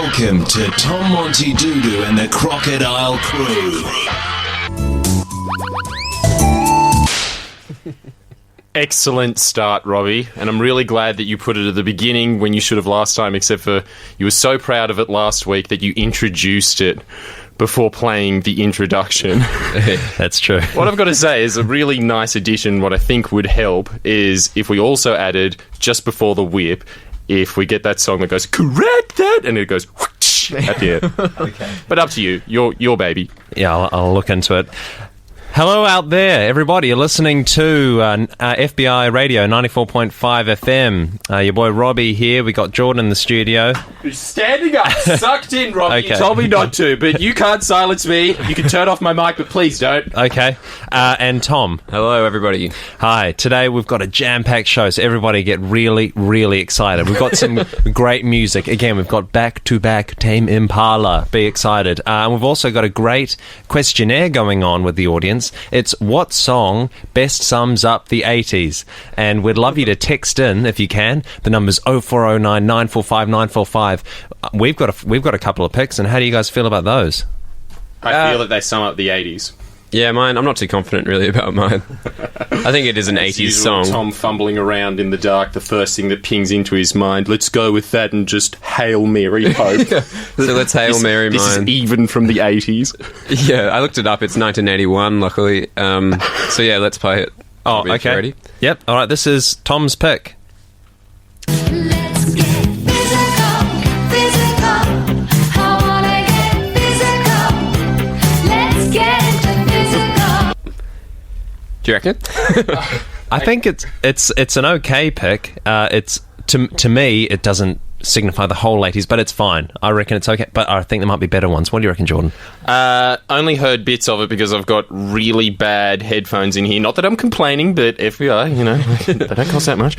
Welcome to Tom Montydoodoo and the Crocodile Crew. Excellent start, Robbie, and I'm really glad that you put it at the beginning when you should have last time, except for you were so proud of it last week that you introduced it before playing the introduction. That's true. What I've got to say is a really nice addition. What I think would help is if we also added, just before the whip, if we get that song that goes, correct that, and it goes whoosh at the end. Okay. But up to you. Your baby. Yeah, I'll look into it. Hello out there, everybody. You're listening to FBI Radio 94.5 FM. Your boy Robbie here. We got Jordan in the studio. You're standing up, sucked in, Robbie. Okay. You told me not to, but you can't silence me. You can turn off my mic, but please don't. Okay. And Tom. Hello, everybody. Hi. Today we've got a jam-packed show, so everybody get really, really excited. We've got some great music. Again, we've got back-to-back Tame Impala. Be excited. And we've also got a great questionnaire going on with the audience. It's what song best sums up the 80s? And we'd love you to text in if you can. The number's 0409 945 945. We've got a couple of picks, and how do you guys feel about those? I feel that they sum up the 80s. Yeah, mine, I'm not too confident really about mine. I think it is an 80s song. Tom fumbling around in the dark, the first thing that pings into his mind, let's go with that and just Hail Mary hope. So let's Hail Mary this mine. This is even from the 80s. Yeah, I looked it up. It's 1981, luckily. So yeah, let's play it. Oh, Robbie, okay. Ready? Yep. All right, this is Tom's pick. Let's get physical, physical. I wanna get physical. Let's get into physical. Do you reckon? I think it's an okay pick. It's to me, it doesn't signify the whole 80s, but it's fine. I reckon it's okay, but I think there might be better ones. What do you reckon, Jordan? Only heard bits of it because I've got really bad headphones in here. Not that I'm complaining, but FBI, they don't cost that much.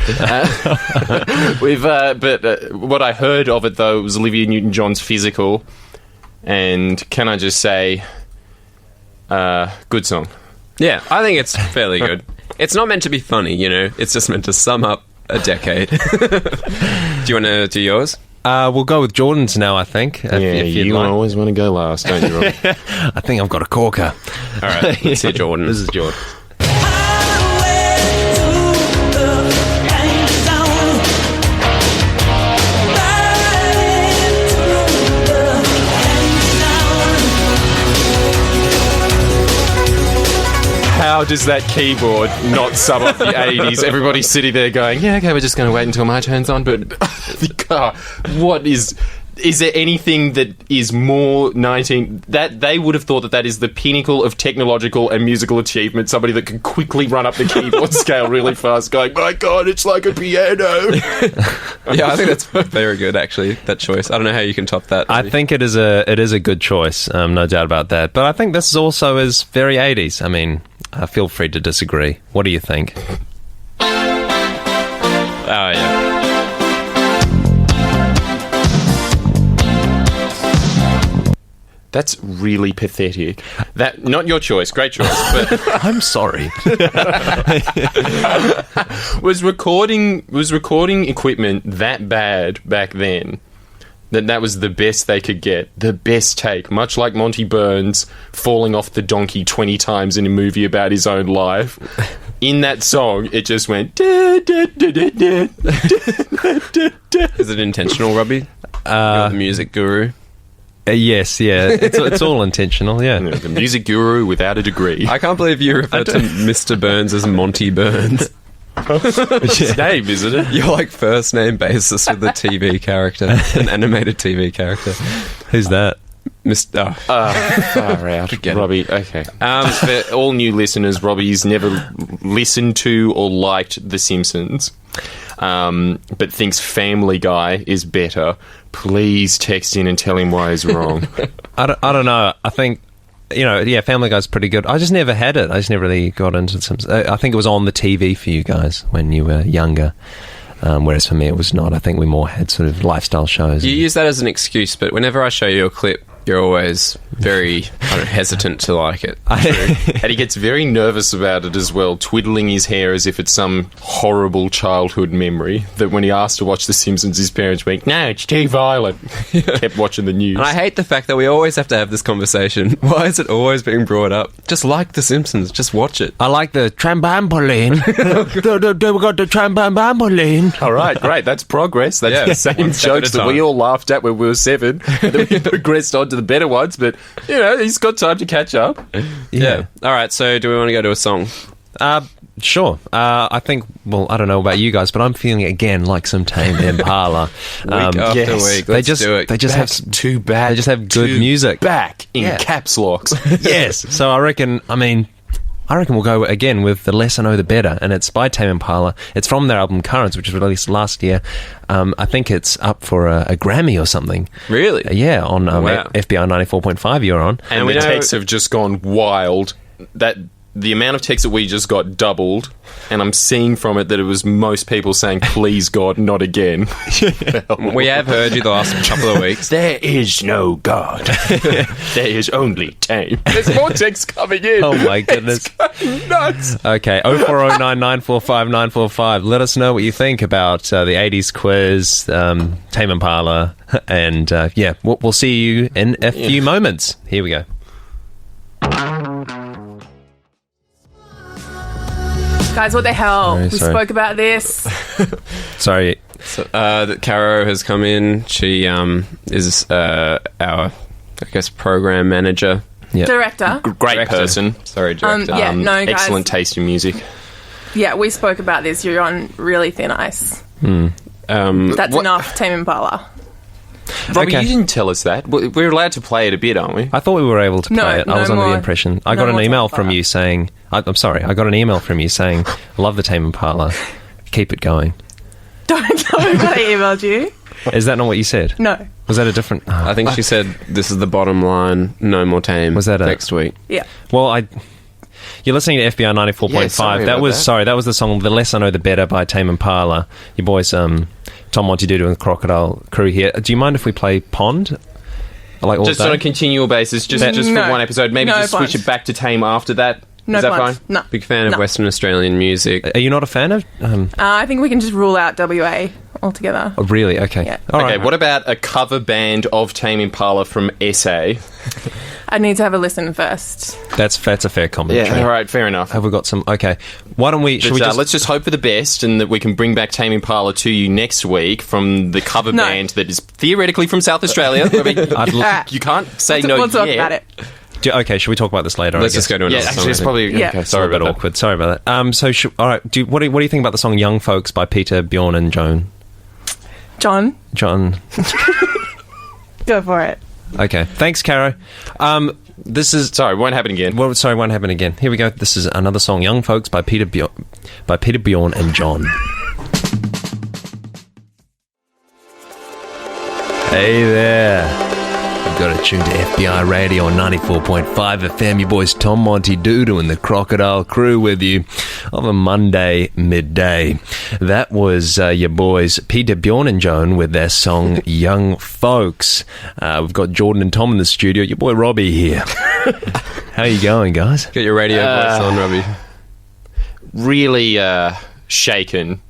But what I heard of it, though, was Olivia Newton-John's Physical. And can I just say, good song. Yeah, I think it's fairly good. It's not meant to be funny, It's just meant to sum up a decade. Do you want to do yours? We'll go with Jordan's now, I think. If you'd you like. always want to go last, don't you, Rob? I think I've got a corker. All right, let's hear Jordan. This is Jordan. How does that keyboard not sum up the 80s? Everybody's sitting there going, yeah, okay, we're just going to wait until my turn's on. But what is there anything that is more 19... That they would have thought that is the pinnacle of technological and musical achievement. Somebody that can quickly run up the keyboard scale really fast going, my God, it's like a piano. Yeah, I think that's very good, actually, that choice. I don't know how you can top that. I think it is a good choice, no doubt about that. But I think this also is very 80s. I mean, feel free to disagree. What do you think? Oh, yeah. That's really pathetic. That not your choice, great choice, but I'm sorry. was recording equipment that bad back then that was the best they could get, the best take, much like Monty Burns falling off the donkey 20 times in a movie about his own life. In that song, it just went. Is it intentional, Robbie? You're the music guru. Yes, yeah. It's all intentional, yeah. The music guru without a degree. I can't believe you referred to Mr. Burns as Monty Burns. It's his name, isn't it? You're like first name basis with a TV character, an animated TV character. Who's that? Mr. Far out. Forget Robbie, it. okay. For all new listeners, Robbie's never listened to or liked The Simpsons, but thinks Family Guy is better. Please text in and tell him why he's wrong. I don't know. I think, Family Guy's pretty good. I just never had it. I just never really got into Simpsons. I think it was on the TV for you guys when you were younger. Whereas for me it was not. I think we more had sort of lifestyle shows. You use that as an excuse, but whenever I show you a clip You're always very hesitant to like it. And he gets very nervous about it as well, twiddling his hair as if it's some horrible childhood memory. That when he asked to watch The Simpsons, his parents went, "No, it's too violent." Kept watching the news. And I hate the fact that we always have to have this conversation. Why is it always being brought up? Just like The Simpsons. Just watch it. I like the trampoline. We got the trampoline. All right, great. That's progress. That's Yeah, the same one step jokes at a that we time. all laughed at when we were 7. And then we progressed on to the better ones. But, he's got time to catch up. Yeah. All right, so do we want to go to a song? Sure. I think, well, I don't know about you guys, but I'm feeling again like some Tame Impala. Week after yes. week. They Let's just do it. they just have Too bad. They just have good Too music. Back in Yeah. caps locks. Yes. So I reckon we'll go again with The Less I Know The Better, and it's by Tame Impala. It's from their album Currents, which was released last year. I think it's up for a Grammy or something. Really? Yeah, on Wow. FBI 94.5 you're on. And we the know- texts have just gone wild. That the amount of texts that we just got doubled, and I'm seeing from it that it was most people saying, "Please God, not again." We have heard you the last couple of weeks. There is no God. There is only Tame. There's more texts coming in. Oh my goodness. It's nuts. Okay, 0409945945. Let us know what you think about the 80s quiz, Tame Impala, and we'll see you in a few moments. Here we go. Guys, what the hell? Very We sorry. spoke about this. Sorry. So, Caro has come in. She is our, I guess, program manager. Yeah. Director. Great Director. person. Sorry, director. Yeah, no, guys. Excellent taste in music. Yeah, we spoke about this. You're on really thin ice. That's What- enough, Tame Impala. Robbie, Okay. you didn't tell us that. We're allowed to play it a bit, aren't we? I thought we were able to No, play it. no I was under the more- impression. I no got an more email Tame from Impala. you saying, I'm sorry, I got an email from you saying, love the Tame Impala. Keep it going. Don't tell me what I emailed you. Is that not what you said? No. Was that a different... I think she said, "This is the bottom line. No more Tame." Was that a- next week? Yeah. Well, you're listening to FBI 94.5. Yeah, sorry that about was that. sorry. That was the song "The Less I Know, The Better" by Tame Impala. Your boys, Tom Montydoodoo and Crocodile Crew here. Do you mind if we play Pond? Like all Just day? on a continual basis, just for No. one episode. Maybe No just switch plans. it back to Tame after that. No Is that plans. fine? No. Big fan of No. Western Australian music. Are you not a fan of? I think we can just rule out WA altogether. Oh, really? Okay. Yeah. All Okay, right. what about a cover band of Tame Impala from SA? I need to have a listen first. That's a fair commentary. all right, fair enough. Have we got some? Okay. Why don't we? Should But, we just? let's just hope for the best and that we can bring back Tame Impala to you next week from the cover No. band that is theoretically from South Australia. I mean, I'd you can't say no We'll talk yet. about it. Okay. Should we talk about this later? Let's I just guess? go to another Yeah, song. actually, it's probably... Yeah. Okay, Sorry sorry about about that. awkward. Sorry about that. So, all right. What do you think about the song "Young Folks" by Peter, Bjorn, and Joan? John, John. go for it. Okay. Thanks, Caro. This is. Sorry, won't happen again. Well, sorry, won't happen again. Here we go. This is another song, "Young Folks" by Peter Bjorn and John. Hey there. I've got to tune to FBI Radio on 94.5 FM. Your boys Tom Montydoodoo and the Crocodile Crew with you on a Monday midday. That was your boys Peter, Bjorn and Joan with their song "Young Folks." We've got Jordan and Tom in the studio. Your boy Robbie here. How you going, guys? Get your radio voice on, Robbie. Really shaken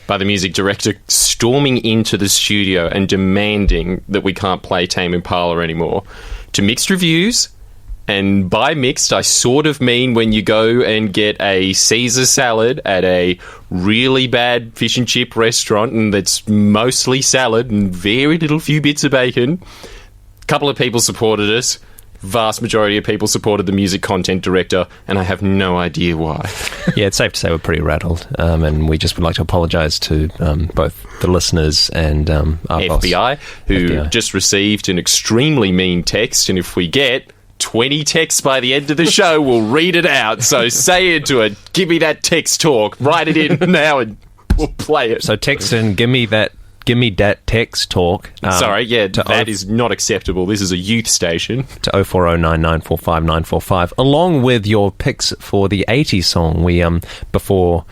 by the music director storming into the studio and demanding that we can't play Tame Impala anymore. To mixed reviews, and by mixed, I sort of mean when you go and get a Caesar salad at a really bad fish and chip restaurant and that's mostly salad and very little few bits of bacon. A couple of people supported us. Vast majority of people supported the music content director, and I have no idea why. Yeah, it's safe to say we're pretty rattled, and we just would like to apologise to both the listeners and our boss. FBI, who FBI. just received an extremely mean text, and if we get 20 texts by the end of the show, we'll read it out. So say into it, give me that text talk, write it in now, and we'll play it. So text in, give me that text talk. Sorry, yeah, to that is not acceptable. This is a youth station. to 0409945945, along with your picks for the 80s song. We before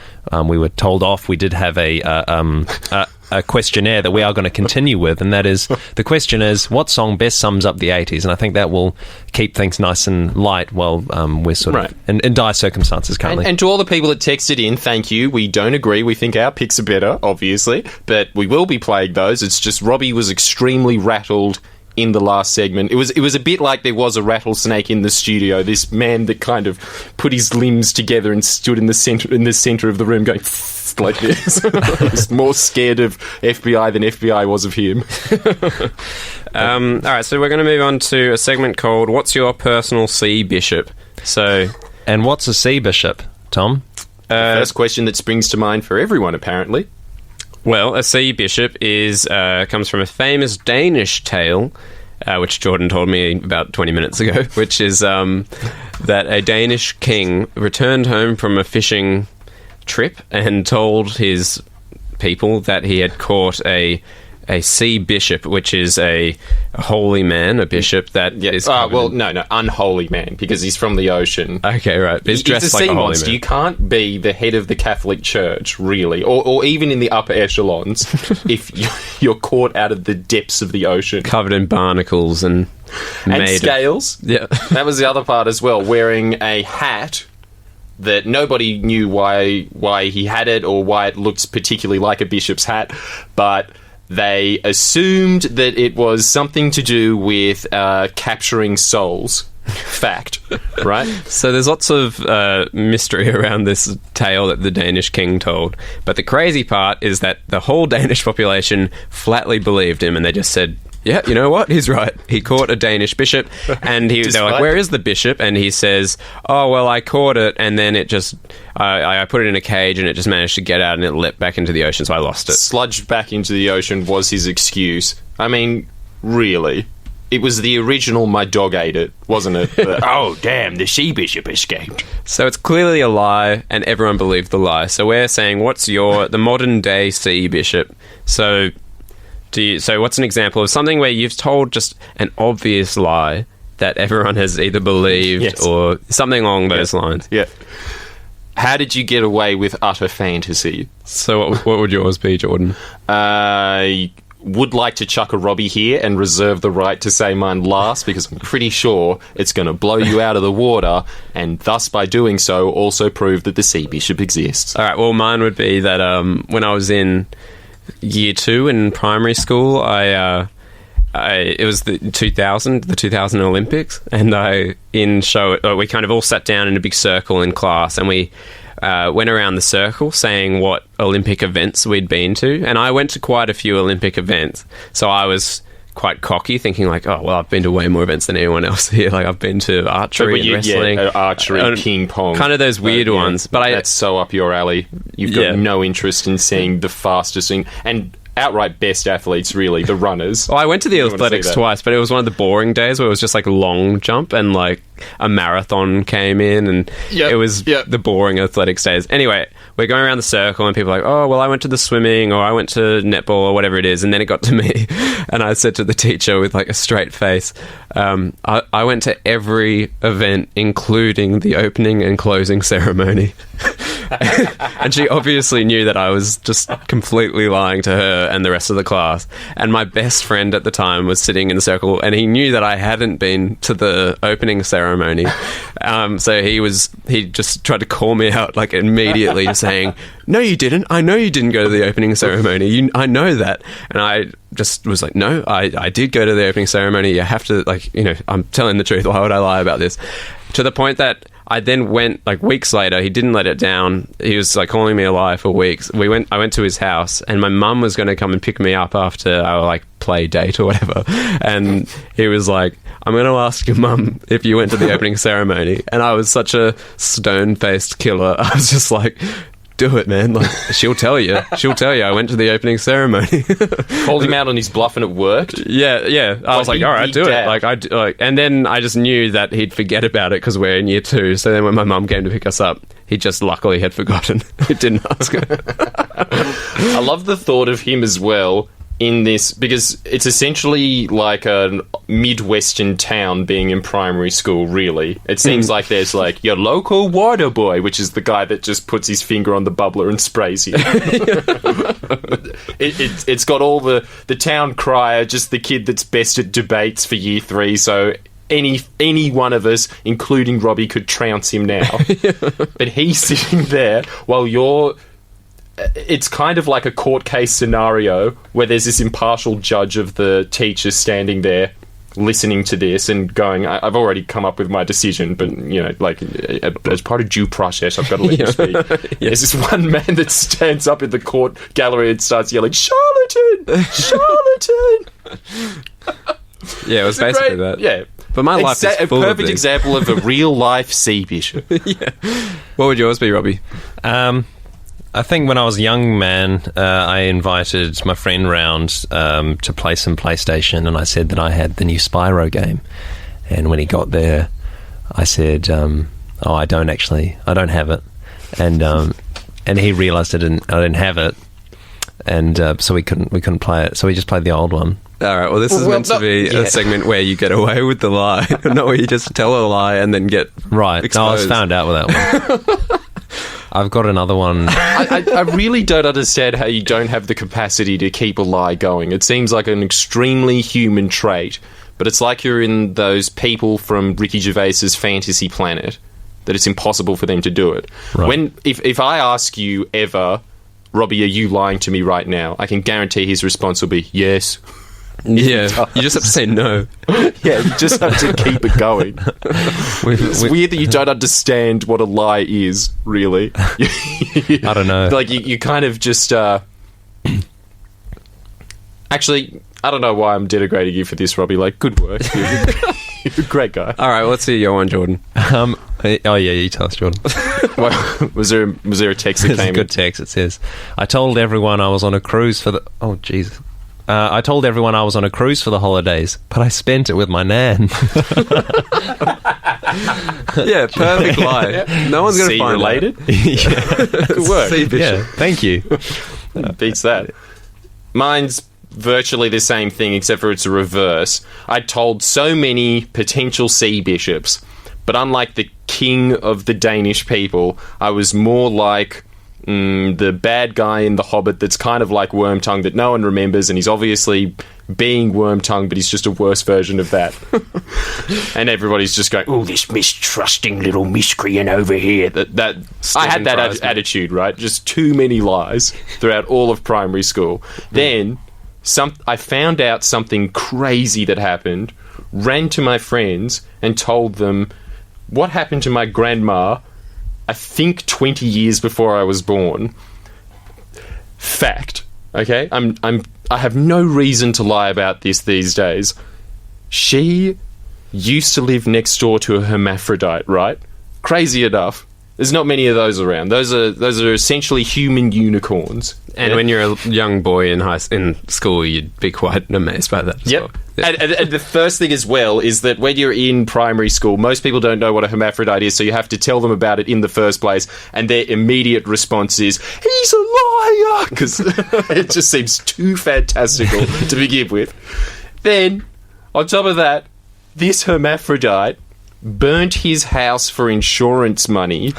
we were told off. We did have a questionnaire that we are going to continue with, and that is, the question is, what song best sums up the 80s? And I think that will keep things nice and light while we're sort of in dire circumstances currently. And to all the people that texted in, thank you. We don't agree. We think our picks are better, obviously, but we will be playing those. It's just Robbie was extremely rattled in the last segment. It was a bit like there was a rattlesnake in the studio. This man that kind of put his limbs together and stood in the center of the room going like this. He was more scared of FBI than FBI was of him. All right, so we're going to move on to a segment called "What's Your Personal C Bishop?" And what's a C bishop, Tom? First question that springs to mind for everyone, apparently. Well, a sea bishop comes from a famous Danish tale, which Jordan told me about 20 minutes ago, which is that a Danish king returned home from a fishing trip and told his people that he had caught a sea bishop, which is a holy man, a bishop that is... unholy man, because he's from the ocean. Okay, right. He's dressed like a holy man. You can't be the head of the Catholic Church, really, or even in the upper echelons, if you're caught out of the depths of the ocean. Covered in barnacles and scales. Yeah. That was the other part as well, wearing a hat that nobody knew why he had it or why it looked particularly like a bishop's hat, but... they assumed that it was something to do with capturing souls. Fact, right? So there's lots of mystery around this tale that the Danish king told. But the crazy part is that the whole Danish population flatly believed him, and they just said, yeah, you know what? He's right. He caught a Danish bishop, and they're like, where is the bishop? And he says, oh, well, I caught it, and then it just... I put it in a cage, and it just managed to get out, and it leapt back into the ocean, so I lost it. Sludged back into the ocean was his excuse. I mean, really? It was the original my dog ate it, wasn't it? Oh, damn, the sea bishop escaped. So it's clearly a lie, and everyone believed the lie. So we're saying, what's the modern-day sea bishop? So what's an example of something where you've told just an obvious lie that everyone has either believed or something along those lines? Yeah. How did you get away with utter fantasy? So what would yours be, Jordan? I would like to chuck a Robbie here and reserve the right to say mine last, because I'm pretty sure it's going to blow you out of the water, and thus by doing so also prove that the sea bishop exists. All right, well, mine would be that when I was in year 2 in primary school, it was the 2000 Olympics, and we kind of all sat down in a big circle in class, and we went around the circle saying what Olympic events we'd been to, and I went to quite a few Olympic events, so I was quite cocky, thinking like, oh, well, I've been to way more events than anyone else here. Like, I've been to archery and wrestling. Yeah, archery, ping pong. Kind of those weird ones. But that's so up your alley. You've got no interest in seeing the fastest thing. And outright best athletes, really, the runners. Well, I went to the athletics twice, but it was one of the boring days where it was just like a long jump and like a marathon came in, and it was the boring athletics days. Anyway, we're going around the circle and people are like, oh, well, I went to the swimming or I went to netball or whatever it is, and then it got to me and I said to the teacher with like a straight face, I went to every event including the opening and closing ceremony. And she obviously knew that I was just completely lying to her and the rest of the class. And my best friend at the time was sitting in the circle, and he knew that I hadn't been to the opening ceremony. So he just tried to call me out like immediately, saying, "No, you didn't. I know you didn't go to the opening ceremony. I know that." And I just was like, "No, I did go to the opening ceremony. You have to, like, you know, I'm telling the truth. Why would I lie about this?" To the point that I then went, like, weeks later, he didn't let it down. He was, like, calling me a liar for weeks. I went to his house, and my mum was going to come and pick me up after our, like, play date or whatever. And he was like, "I'm going to ask your mum if you went to the opening ceremony." And I was such a stone-faced killer. I was just like, do it, man. Like, she'll tell you. She'll tell you I went to the opening ceremony. Called him out on his bluff, and it worked. Yeah. I was like, all right, do it. And then I just knew that he'd forget about it because we're in year 2. So then when my mum came to pick us up, he just luckily had forgotten. He didn't ask her. I love the thought of him as well in this, because it's essentially like a Midwestern town being in primary school, really. It seems like there's like your local water boy, which is the guy that just puts his finger on the bubbler and sprays you. It's got all the town crier, just the kid that's best at debates for year 3, so any one of us, including Robbie, could trounce him now. But he's sitting there while you're... It's kind of like a court case scenario where there's this impartial judge of the teachers standing there listening to this and going, I've already come up with my decision, but, you know, like, as part of due process, I've got to let you speak. There's this one man that stands up in the court gallery and starts yelling, "Charlatan! Charlatan!" Yeah, it was basically that. Yeah. But my life is a full of perfect these. example of a real-life sea bishop. What would yours be, Robbie? I think when I was a young man, I invited my friend round to play some PlayStation, and I said that I had the new Spyro game. And when he got there, I said, I don't have it. And he realised I didn't have it, and so we couldn't play it. So we just played the old one. All right, well, this is meant to be a segment where you get away with the lie, not where you just tell a lie and then get exposed. No, I was found out with that one. I've got another one. I really don't understand how you don't have the capacity to keep a lie going. It seems like an extremely human trait, but it's like you're in those people from Ricky Gervais's Fantasy Planet, that it's impossible for them to do it. Right. If I ask you ever, Robbie, are you lying to me right now? I can guarantee his response will be yes. Yeah, you just have to say no. Yeah, you just have to keep it going. It's weird that you don't understand what a lie is, really. I don't know. Like, you kind of just... Actually, I don't know why I'm denigrating you for this, Robbie. Like, good work. You're a great guy. All right, let's see your one, Jordan. Oh, yeah, you tell us, Jordan. Well, was there a text that It's a came good text. It says, I told everyone I was on a cruise for the... Oh, Jesus. I told everyone I was on a cruise for the holidays, but I spent it with my nan. Yeah, perfect lie. No one's going to find related? Good work. Yeah, thank you. Beats that. Mine's virtually the same thing, except for it's a reverse. I told so many potential sea bishops, but unlike the king of the Danish people, I was more like... the bad guy in The Hobbit that's kind of like Wormtongue that no one remembers, and he's obviously being Wormtongue, but he's just a worse version of that. And everybody's just going, "Oh, this mistrusting little miscreant over here." That I had that attitude, right? Just too many lies throughout all of primary school. Then I found out something crazy that happened, ran to my friends and told them what happened to my grandma, I think 20 years before I was born. Fact, okay? I have no reason to lie about this these days. She used to live next door to a hermaphrodite, right? Crazy enough. There's not many of those around. Those are essentially human unicorns. And when you're a young boy in school, you'd be quite amazed by that as well. Yeah. And the first thing as well is that when you're in primary school, most people don't know what a hermaphrodite is, so you have to tell them about it in the first place, and their immediate response is, "He's a liar!" Because it just seems too fantastical to begin with. Then, on top of that, this hermaphrodite burnt his house for insurance money.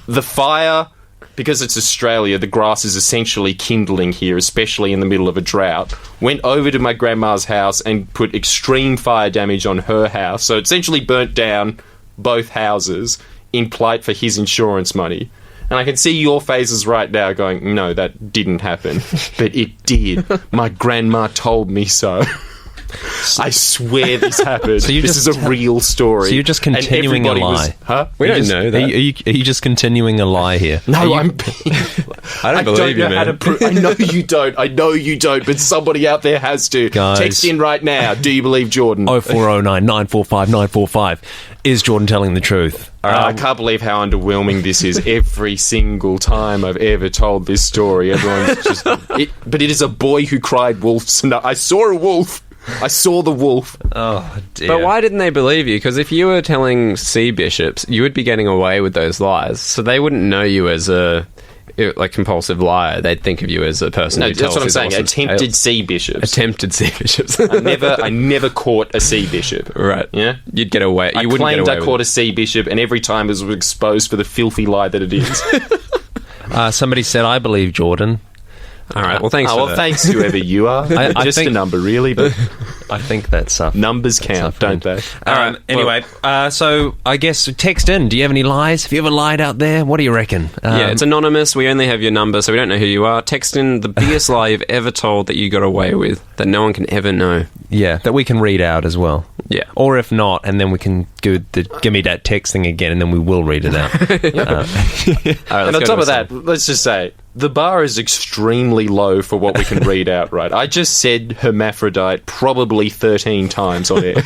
The fire... Because it's Australia, the grass is essentially kindling here, especially in the middle of a drought. Went over to my grandma's house and put extreme fire damage on her house. So essentially burnt down both houses in plight for his insurance money. And I can see your faces right now going, "No, that didn't happen." But it did. My grandma told me so. I swear this happened. So this is a real story. So you're just continuing a lie. We don't know that. Are you just continuing a lie here? No, I don't believe you, man. I know you don't. I know you don't. But somebody out there has to. Guys. Text in right now. Do you believe Jordan? 0409 945 945. Is Jordan telling the truth? I can't believe how underwhelming this is. Every single time I've ever told this story, everyone's just... But it is a boy who cried wolf. I saw a wolf. I saw the wolf. Oh, dear. But why didn't they believe you? Because if you were telling sea bishops, you would be getting away with those lies. So they wouldn't know you as a like compulsive liar, they'd think of you as a person. No, who that's tells what I'm his saying. horses Attempted tales. sea bishops. Attempted sea bishops. I never caught a sea bishop. Right. Yeah. You'd get away. You I wouldn't get claimed away I with caught it. a sea bishop, and every time it was exposed for the filthy lie that it is. Somebody said, I believe Jordan. All right. Well, thanks. Oh, for well, that. thanks whoever you are. I Just think- a number, really, but I think that's numbers count, don't they? All right. Anyway, so I guess text in. Do you have any lies? Have you ever lied out there? What do you reckon? Yeah, it's anonymous. We only have your number, so we don't know who you are. Text in the biggest lie you've ever told that you got away with that no one can ever know. yeah, that we can read out as well. Yeah. Or if not, and then we can do the give me that text thing again, and then we will read it out. All right, And on top of that, let's just say the bar is extremely low for what we can read out, right? I just said hermaphrodite probably 13 times on air.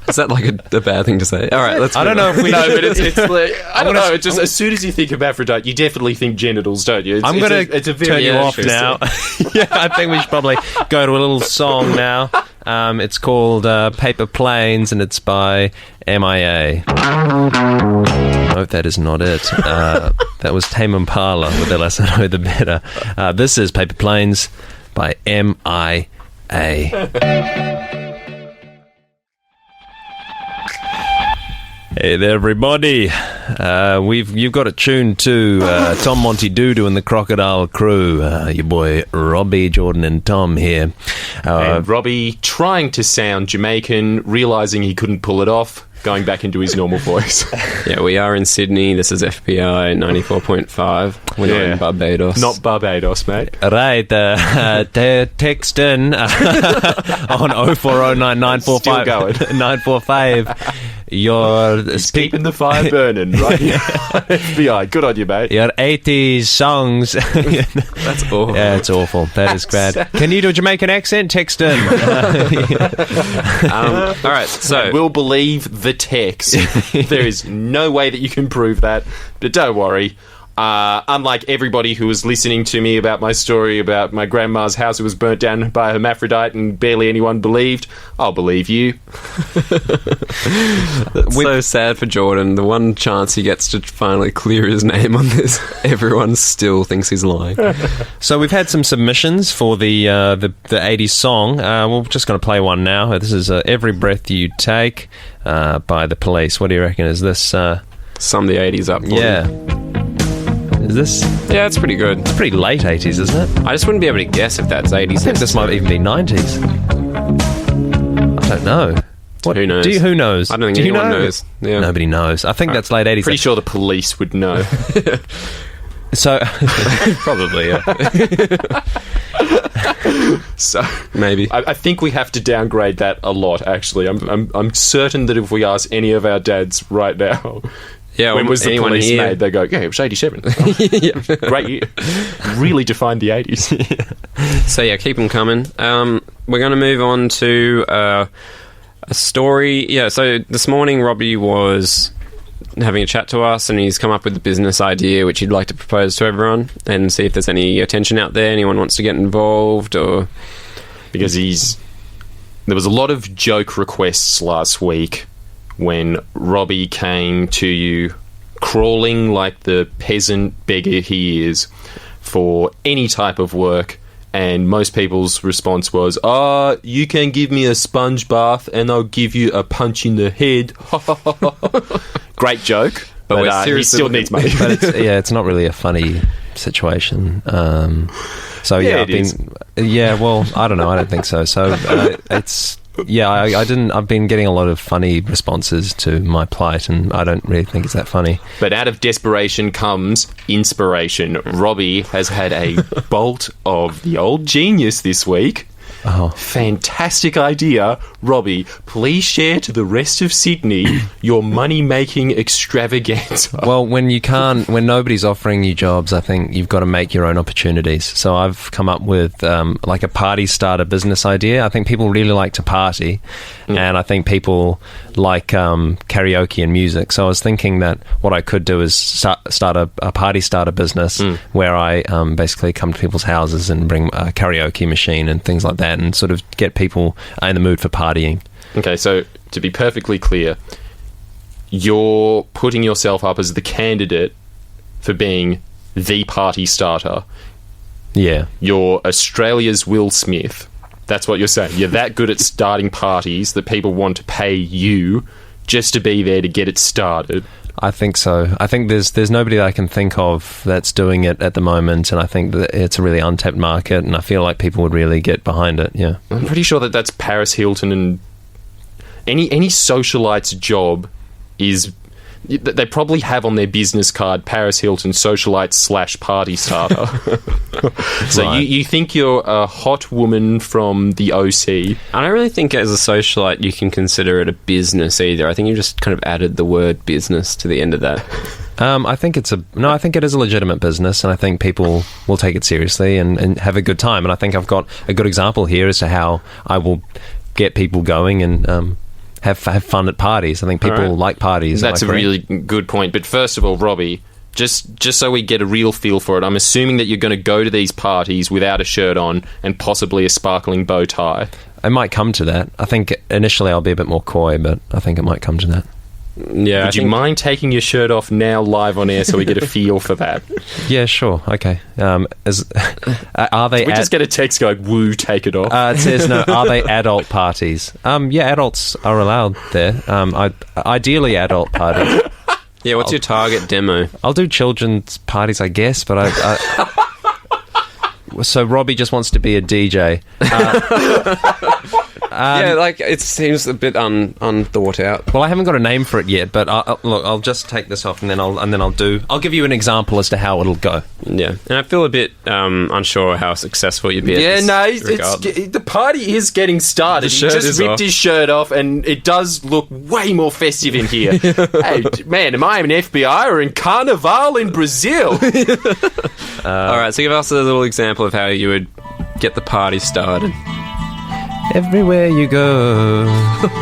is that like a bad thing to say? All right, let's. I don't know if we. No, but it's like, I don't gonna- know. It's just as soon as you think hermaphrodite, you definitely think genitals, don't you? I'm going it's a to very turn you off interesting- now. Yeah, I think we should probably go to a little song now. It's called Paper Planes, and it's by MIA. No, that is not it. That was Tame Impala with The Less I Know, The Better. This is Paper Planes by MIA. Hey there, everybody. You've got it tuned to Tom Montydoodoo and the Crocodile Crew. Your boy Robbie, Jordan, and Tom here. And Robbie trying to sound Jamaican, realising he couldn't pull it off, going back into his normal voice. Yeah, we are in Sydney. This is FPI 94.5. We're not in Barbados. Not Barbados, mate. Right, text in on 0409 Still going. 945. Your He's keeping the fire burning, right? FBI, good on you, mate. your 80s songs. That's awful. Yeah, it's awful. That is bad. Can you do a Jamaican accent? Text in. All right, so We'll believe the text. There is no way that you can prove that, but don't worry. Unlike everybody who was listening to me about my story about my grandma's house who was burnt down by a hermaphrodite and barely anyone believed, I'll believe you. it's so sad for Jordan. The one chance he gets to finally clear his name on this, everyone still thinks he's lying. So we've had some submissions for the 80s song. We're just going to play one now. This is Every Breath You Take by The Police. What do you reckon? Is this... Sum the 80s up. For yeah. him. Is this... Yeah, it's pretty good. It's pretty late 80s, isn't it? I just wouldn't be able to guess if that's 80s. I think this might even be 90s. I don't know. What, Who knows? Who knows? I don't think Do you anyone know? knows. Yeah. Nobody knows. I think that's late 80s. Pretty sure the police would know. So... Probably, yeah. So Maybe. I think we have to downgrade that a lot. Actually, I'm certain that if we ask any of our dads right now, Yeah, when was the anyone police here? made, they go, yeah, it was 87. Great year. Really defined the 80s. So yeah, keep them coming. We're going to move on to a story. Yeah, so this morning Robbie was having a chat to us and he's come up with a business idea which he'd like to propose to everyone and see if there's any attention out there, anyone wants to get involved or... Because there was a lot of joke requests last week when Robbie came to you crawling like the peasant beggar he is for any type of work, and most people's response was, you can give me a sponge bath and I'll give you a punch in the head. Great joke, But we're he seriously still looking- needs money. But it's not really a funny situation. So Yeah, yeah, it is. well, I don't know. I don't think so. So it's I didn't. I've been getting a lot of funny responses to my plight, and I don't really think it's that funny. But out of desperation comes inspiration. Robbie has had a bolt of the old genius this week. Oh. Fantastic idea. Robbie, please share to the rest of Sydney your money-making extravaganza. Well, when nobody's offering you jobs, I think you've got to make your own opportunities. So I've come up with like a party starter business idea. I think people really like to party, and I think people like karaoke and music. So I was thinking that what I could do is start a party starter business where I basically come to people's houses and bring a karaoke machine and things like that, and sort of get people in the mood for partying. Okay, so to be perfectly clear, you're putting yourself up as the candidate for being the party starter. Yeah. You're Australia's Will Smith. That's what you're saying. You're that good at starting parties that people want to pay you just to be there to get it started. I think so. I think there's nobody that I can think of that's doing it at the moment, and I think that it's a really untapped market, and I feel like people would really get behind it. Yeah, I'm pretty sure that that's Paris Hilton, and any socialite's job is they probably have on their business card Paris Hilton socialite / party starter. So Right. you think you're a hot woman from the OC? I don't really think as a socialite you can consider it a business either. I think you just kind of added the word business to the end of that. I think I think it is a legitimate business, and I think people will take it seriously and have a good time. And I think I've got a good example here as to how I will get people going and have fun at parties. I think people All right. like parties. That's a am I correct? really good point. But first of all, Robbie, just so we get a real feel for it, I'm assuming that you're going to go to these parties without a shirt on and possibly a sparkling bow tie. It might come to that. I think initially I'll be a bit more coy, but I think it might come to that. Yeah, Would you mind taking your shirt off now live on air so we get a feel for that? Yeah, sure. Okay. Are they? We just get a text going, woo, take it off. It says no. Are they adult parties? Yeah, adults are allowed there. Ideally, adult parties. Yeah, what's your target demo? I'll do children's parties, I guess, but so Robbie just wants to be a DJ. Yeah, like it seems a bit unthought out. Well, I haven't got a name for it yet, but look, I'll just take this off and then I'll give you an example as to how it'll go. Yeah, and I feel a bit unsure how successful you'd be. Yeah, at no, this regard. the party is getting started. The He shirt just is ripped off. his shirt off, and it does look way more festive in here. Hey, man, am I an FBI or in Carnival in Brazil? All right, so give us a little example of how you would get the party started. Everywhere you go,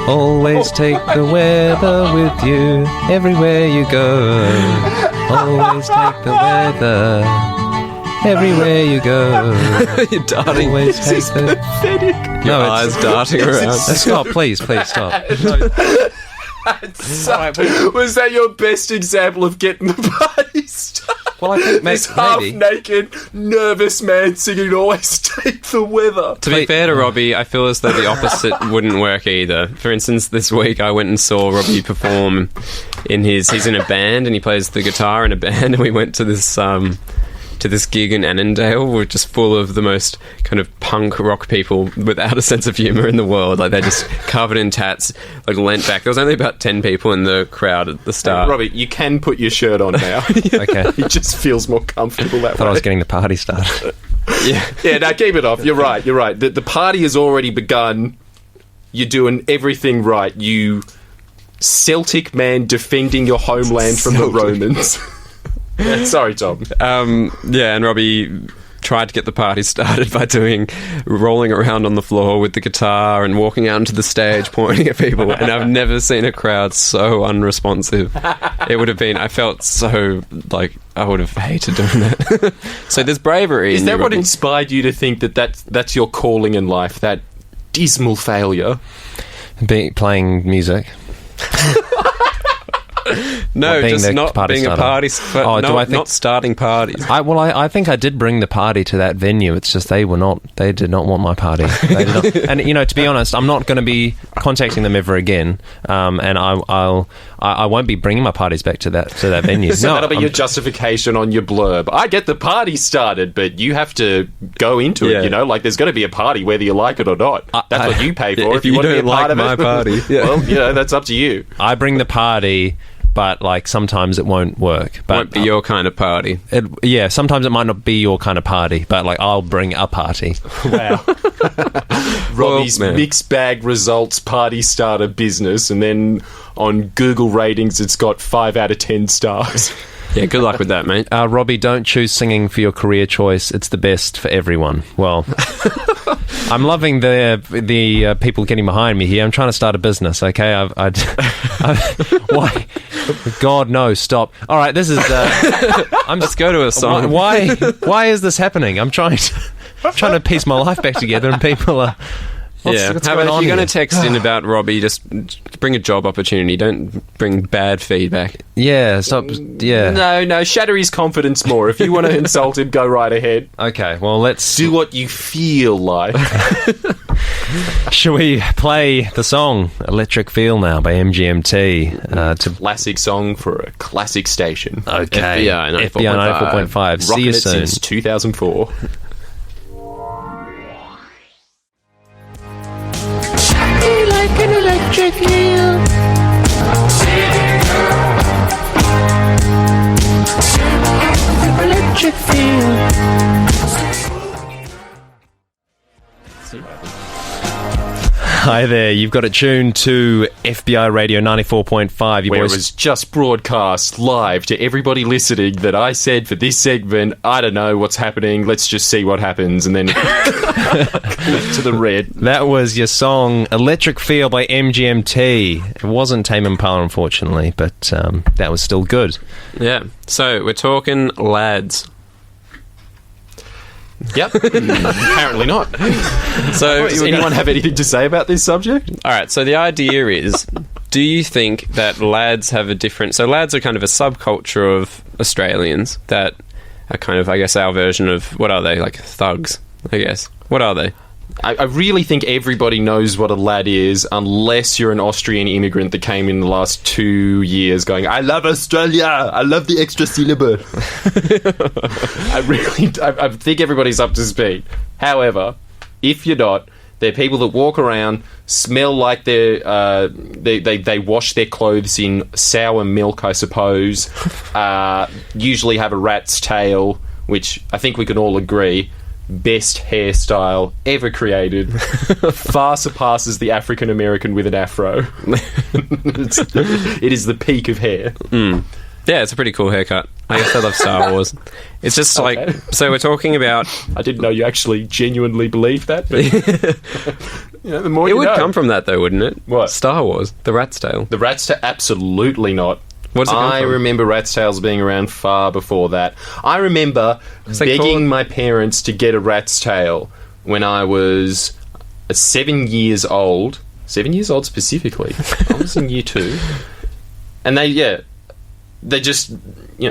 always take the weather with you. Everywhere you go, always take the weather. Everywhere you go, You're darting. always take the... Your No, eyes darting around. Stop, please stop. Was that your best example of getting the party started? Well, I think This maybe. half-naked, nervous man singing "Always Take the Weather." To be fair to Robbie, I feel as though the opposite wouldn't work either. For instance, this week I went and saw Robbie perform he's in a band and he plays the guitar in a band, and we went to this gig in Annandale, which is full of the most kind of punk rock people without a sense of humour in the world. Like, they're just covered in tats, like leant back. There was only about 10 people in the crowd at the start. Robbie, you can put your shirt on now. Okay. It just feels more comfortable that Thought way. I was getting the party started. Yeah, now keep it off. You're right. The party has already begun. You're doing everything right. You Celtic man defending your homeland from the Romans. Sorry, Tom. Yeah, and Robbie tried to get the party started by rolling around on the floor with the guitar and walking out onto the stage pointing at people, and I've never seen a crowd so unresponsive. It would have been, I felt so, like, I would have hated doing that. So there's bravery. Is in that you, what Robbie. inspired you to think that's your calling in life, that dismal failure? Playing music. No, Being just the not party being starter. a party. Not starting parties. I think I did bring the party to that venue. It's just they did not want my party. They did not. And to be honest, I'm not going to be contacting them ever again. And I won't be bringing my parties back to that venue. So No, that'll be I'm- your justification on your blurb. I get the party started, but you have to go into Yeah. it. Like, there's going to be a party whether you like it or not. That's what you pay for. If you you want to be a don't part like of my it, party, yeah. well, that's up to you. I bring the party, but like sometimes it won't work. But Won't be your kind of party. sometimes it might not be your kind of party, but like I'll bring a party. Wow. Robbie's man. mixed bag results party starter business, and then on Google ratings it's got 5 out of 10 stars. Yeah, good luck with that, mate. Robbie, don't choose singing for your career choice. It's the best for everyone. Well, I'm loving the people getting behind me here. I'm trying to start a business. Okay, why? God, no! Stop. All right, this is. Let's go to a song. Why is this happening? I'm trying to piece my life back together, and people are. What's How going about if on you're going here? to text in about Robbie, just bring a job opportunity. Don't bring bad feedback. Yeah, stop. Yeah. No, shatter his confidence more. If you want to insult him, go right ahead. Okay, well, let's Do what you feel like. Shall we play the song "Electric Feel" now by MGMT? Classic song for a classic station. Okay, FBI 94.5. See Rocking you it soon. since 2004. Hi there, you've got it tuned to FBI Radio 94.5. Your Where it voice- was just broadcast live to everybody listening that I said for this segment, I don't know what's happening, let's just see what happens, and then to the red. That was your song "Electric Feel" by MGMT. It wasn't Tame Impala, unfortunately, but that was still good. Yeah. So we're talking lads. Yep. Apparently not. So Does anyone have anything to say about this subject? All right, so the idea is, do you think that lads have a different... So lads are kind of a subculture of Australians that are kind of, I guess, our version of... What are they? Like thugs, I guess. What are they? I really think everybody knows what a lad is, unless you're an Austrian immigrant that came in the last 2 years going, I love Australia, I love the extra syllable. I think everybody's up to speed. However, if you're not, they're people that walk around, smell like they wash their clothes in sour milk, I suppose, usually have a rat's tail, which I think we can all agree, best hairstyle ever created, far surpasses the African American with an afro. It is the peak of hair. Yeah, it's a pretty cool haircut. I guess I love Star Wars. It's just Okay. like... So we're talking about... I didn't know you actually genuinely believed that, but the more It you would know. come from that, though, wouldn't it? What? Star Wars. The rat's tail. The rat's tail, absolutely not. What does it come I from? remember rat's tails being around far before that. I remember they begging called- my parents to get a rat's tail when I was 7 years old. 7 years old specifically. I was in year 2. And they just,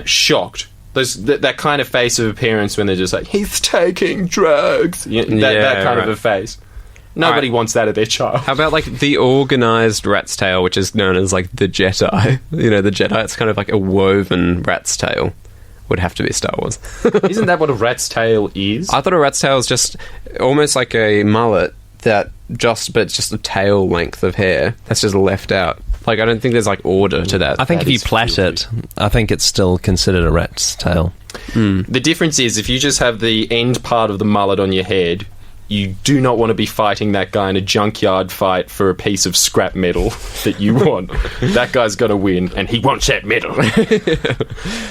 shocked. That kind of face of parents when they're just like, he's taking drugs. That kind of right. a face. Nobody Alright. wants that of their child. How about, like, the organised rat's tail, which is known as, like, the Jedi? The Jedi, it's kind of like a woven rat's tail. Would have to be Star Wars. Isn't that what a rat's tail is? I thought a rat's tail is just almost like a mullet but it's just a tail length of hair that's just left out. Like, I don't think there's, like, order to that. I think That if you is plait it, I think it's still considered a rat's tail. The difference is if you just have the end part of the mullet on your head, you do not want to be fighting that guy in a junkyard fight for a piece of scrap metal that you want. That guy's going to win, and he wants that metal.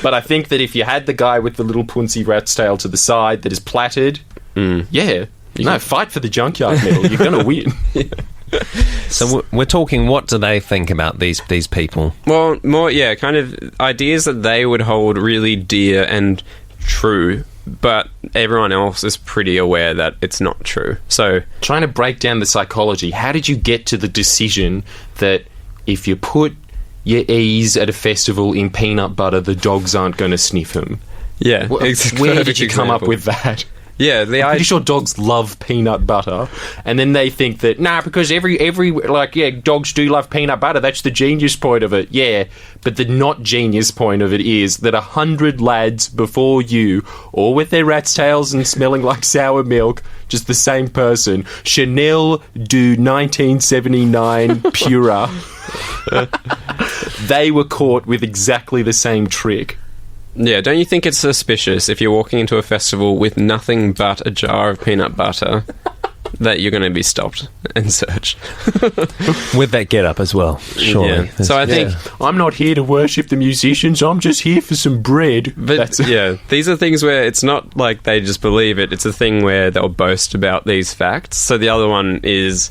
But I think that if you had the guy with the little punsy rat's tail to the side that is plaited, fight for the junkyard metal. You're going to win. So we're talking, what do they think about these people? Well, more, kind of ideas that they would hold really dear and true, but everyone else is pretty aware that it's not true. So, trying to break down the psychology, how did you get to the decision that if you put your E's at a festival in peanut butter, the dogs aren't going to sniff them? yeah. Where did you come up with that? Yeah, I'm pretty sure dogs love peanut butter, and then they think that because dogs do love peanut butter. That's the genius point of it. Yeah, but the not genius point of it is that 100 lads before you, all with their rat's tails and smelling like sour milk, just the same person, Chanel du 1979 Pura, they were caught with exactly the same trick. Yeah, don't you think it's suspicious if you're walking into a festival with nothing but a jar of peanut butter that you're going to be stopped and searched? With that get-up as well, surely. Yeah. So I think... I'm not here to worship the musicians, I'm just here for some bread. But these are things where it's not like they just believe it. It's a thing where they'll boast about these facts. So the other one is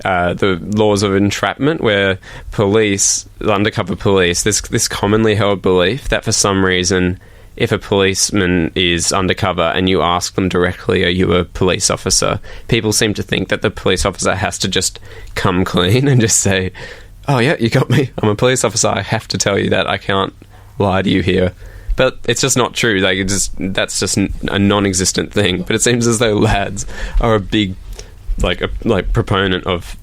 the laws of entrapment, where police, undercover police, this commonly held belief that for some reason, if a policeman is undercover and you ask them directly, are you a police officer? People seem to think that the police officer has to just come clean and just say, oh yeah, you got me. I'm a police officer. I have to tell you that. I can't lie to you here. But it's just not true. Like, that's just a non-existent thing. But it seems as though lads are a big, proponent of,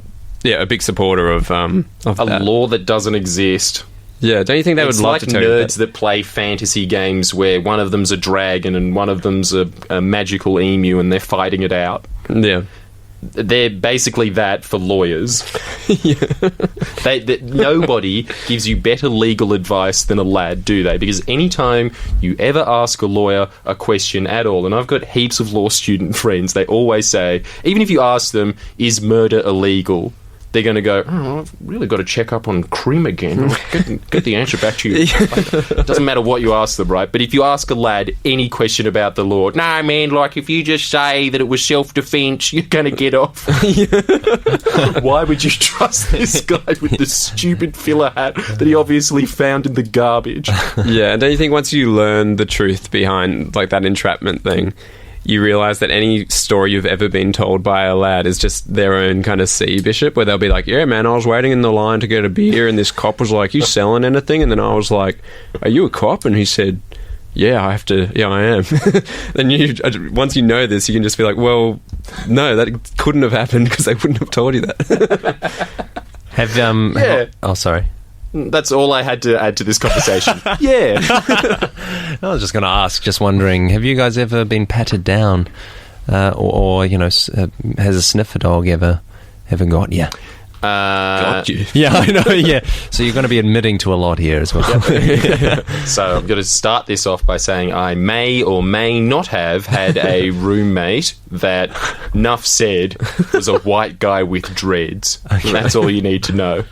a big supporter of a that. law that doesn't exist. Yeah, don't you think they would It's love like to tell you nerds that play fantasy games where one of them's a dragon and one of them's a magical emu and they're fighting it out. Yeah. They're basically that for lawyers. Nobody gives you better legal advice than a lad, do they? Because anytime you ever ask a lawyer a question at all, and I've got heaps of law student friends, they always say, even if you ask them, is murder illegal? They're going to go, oh, I've really got to check up on Krim again. Get the answer back to you. It doesn't matter what you ask them, right? But if you ask a lad any question about the law, nah, man, like if you just say that it was self-defense, you're going to get off. Why would you trust this guy with the stupid filler hat that he obviously found in the garbage? Yeah, and don't you think once you learn the truth behind like that entrapment thing, you realise that any story you've ever been told by a lad is just their own kind of sea bishop, where they'll be like, yeah, man, I was waiting in the line to get a beer, and this cop was like, you selling anything? And then I was like, are you a cop? And he said, yeah, I am. Then once you know this, you can just be like, well, no, that couldn't have happened because they wouldn't have told you that. Yeah. Oh, sorry. That's all I had to add to this conversation. Yeah. I was just going to ask, just wondering, have you guys ever been patted down? Or has a sniffer dog ever got you? Got you. Yeah, I know, yeah. So you're going to be admitting to a lot here as well. So I'm going to start this off by saying I may or may not have had a roommate that, enough said, was a white guy with dreads. Okay. That's all you need to know.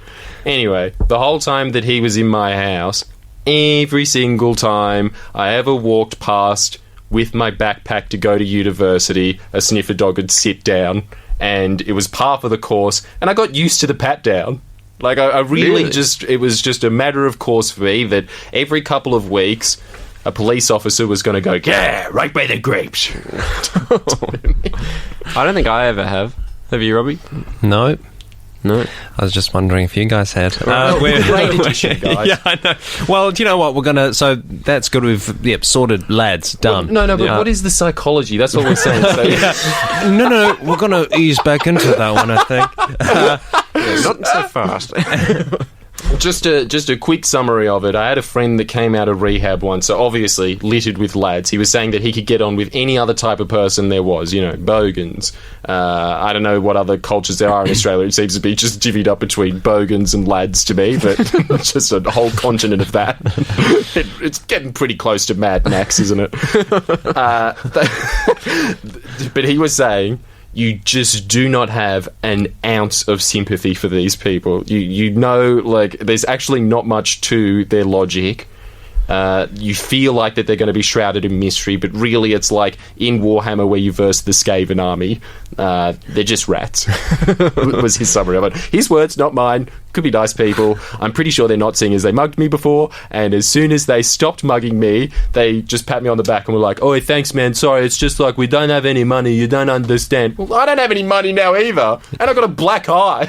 Anyway, the whole time that he was in my house, every single time I ever walked past with my backpack to go to university, a sniffer dog would sit down, and it was part of the course, and I got used to the pat down. Like, I really it was just a matter of course for me that every couple of weeks a police officer was going to go, yeah, right by the grapes. I don't think I ever have. Have you, Robbie? No. No. I was just wondering if you guys had. Great addition, guys. Yeah, I know. Well, do you know what? We're going to... So that's good. We've sorted lads. Done. Well, no, but what is the psychology? That's what we're saying. So, No. We're going to ease back into that one, I think. Not so fast. Just a quick summary of it. I had a friend that came out of rehab once, so obviously littered with lads. He was saying that he could get on with any other type of person there was, bogans. I don't know what other cultures there are in Australia. It seems to be just divvied up between bogans and lads to me, but it's just a whole continent of that. It's getting pretty close to Mad Max, isn't it? But he was saying, you just do not have an ounce of sympathy for these people. You know, like, there's actually not much to their logic. You feel like that they're going to be shrouded in mystery, but really it's like in Warhammer where you verse the Skaven army. They're just rats. Was his summary of it. His words, not mine. Could be nice people. I'm pretty sure they're not singers. They mugged me before, and as soon as they stopped mugging me, they just pat me on the back and were like, oh, thanks, man. Sorry, it's just like we don't have any money. You don't understand. Well, I don't have any money now either, and I've got a black eye.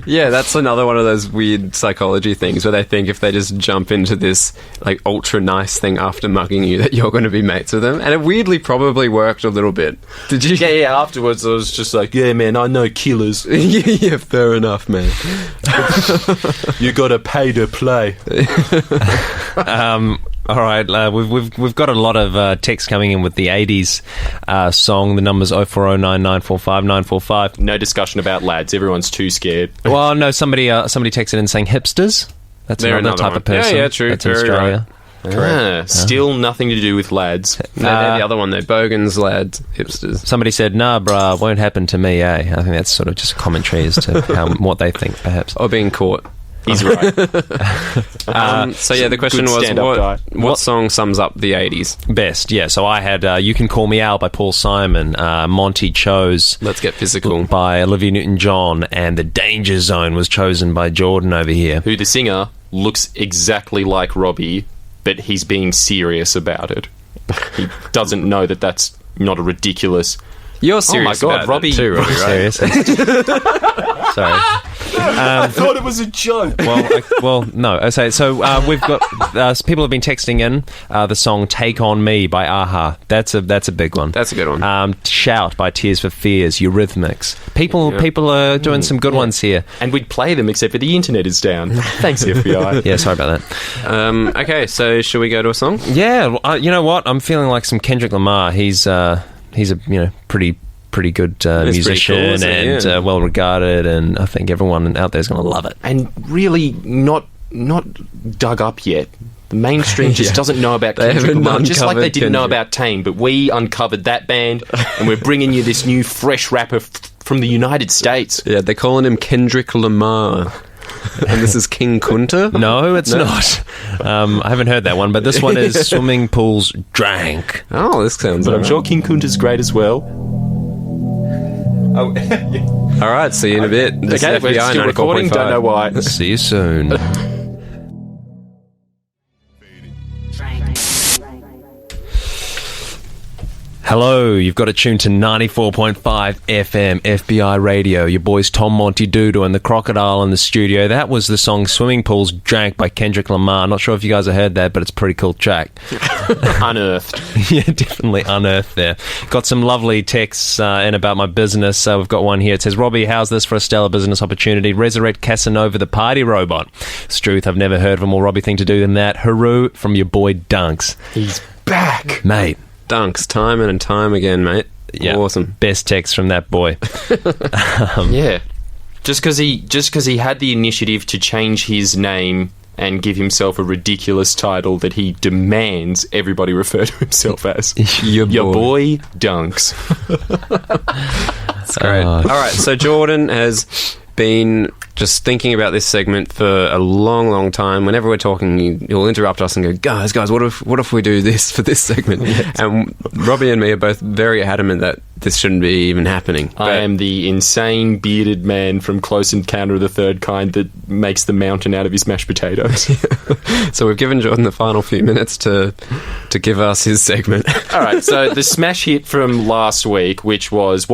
Yeah, that's another one of those weird psychology things where they think if they just jump into this like ultra nice thing after mugging you that you're going to be mates with them, and it weirdly probably worked a little bit. Did you? Yeah, afterwards I was just like, yeah, man, I know killers. Yeah, fair enough, man. You gotta pay to play. All right, we've got a lot of text coming in with the 80s song. The number's 0409945945. No discussion about lads. Everyone's too scared. Well, no, somebody texted in saying hipsters. That's another type of person. Yeah, true. That's in Very Australia. right. Still nothing to do with lads. No, they're the other one. They're bogans, lads, hipsters. Somebody said, nah, bruh, won't happen to me, eh? I think that's sort of just a commentary as to what they think, perhaps. Or being caught. He's right. So yeah, the question was, what song sums up the 80s? Best, yeah. So I had You Can Call Me Al by Paul Simon, Monty chose Let's Get Physical by Olivia Newton-John, and The Danger Zone was chosen by Jordan over here. Who the singer looks exactly like Robbie but he's being serious about it. He doesn't know that that's not a ridiculous... You're serious oh my God, about Robbie, that too, Robbie, right? Serious? Sorry. I thought it was a joke. No. Okay, so we've got people have been texting in the song "Take on Me" by Aha. That's a big one. That's a good one. "Shout" by Tears for Fears. Eurythmics. People are doing some good ones here. And we'd play them except for the internet is down. Thanks, FBI. Yeah, sorry about that. Okay, so should we go to a song? Yeah, you know what? I'm feeling like some Kendrick Lamar. He's a pretty good musician pretty cool, isn't he? and Yeah. well regarded, and I think everyone out there is going to love it. And really not dug up yet. The mainstream just doesn't know about They Kendrick haven't Lamar, just like they uncovered didn't know Kendrick. about Tame, but we uncovered that band, and we're bringing you this new fresh rapper from the United States. Yeah, they're calling him Kendrick Lamar. And this is King Kunta? No, it's not. I haven't heard that one, but this one is Swimming Pools Drank. Oh, this sounds But I'm alright. sure King Kunta's great as well. All right, see you in a bit. This is Okay, we're FBI still recording, 94.5. don't know why. See you soon. Hello, you've got it tuned to 94.5 FM FBI radio. Your boys Tom Montydoodoo and the Crocodile in the studio. That was the song Swimming Pools Drank by Kendrick Lamar. Not sure if you guys have heard that, but it's a pretty cool track. Unearthed. Yeah, definitely unearthed there. Got some lovely texts in about my business. We've got one here. It says, Robbie, how's this for a stellar business opportunity? Resurrect Casanova the party robot. Struth, I've never heard of a more Robbie thing to do than that. Hooroo from your boy Dunks. He's back. Mate. Dunks, time and time again, mate. Yeah, Awesome. Best text from that boy. Yeah. Just because he had the initiative to change his name and give himself a ridiculous title that he demands everybody refer to himself as. Your boy Dunks. That's great. All right, so Jordan has been just thinking about this segment for a long, long time. Whenever we're talking, he'll interrupt us and go, guys, what if we do this for this segment? And Robbie and me are both very adamant that this shouldn't be even happening. I am the insane bearded man from Close Encounter of the Third Kind that makes the mountain out of his mashed potatoes. So we've given Jordan the final few minutes to give us his segment. All right, so the smash hit from last week, which was what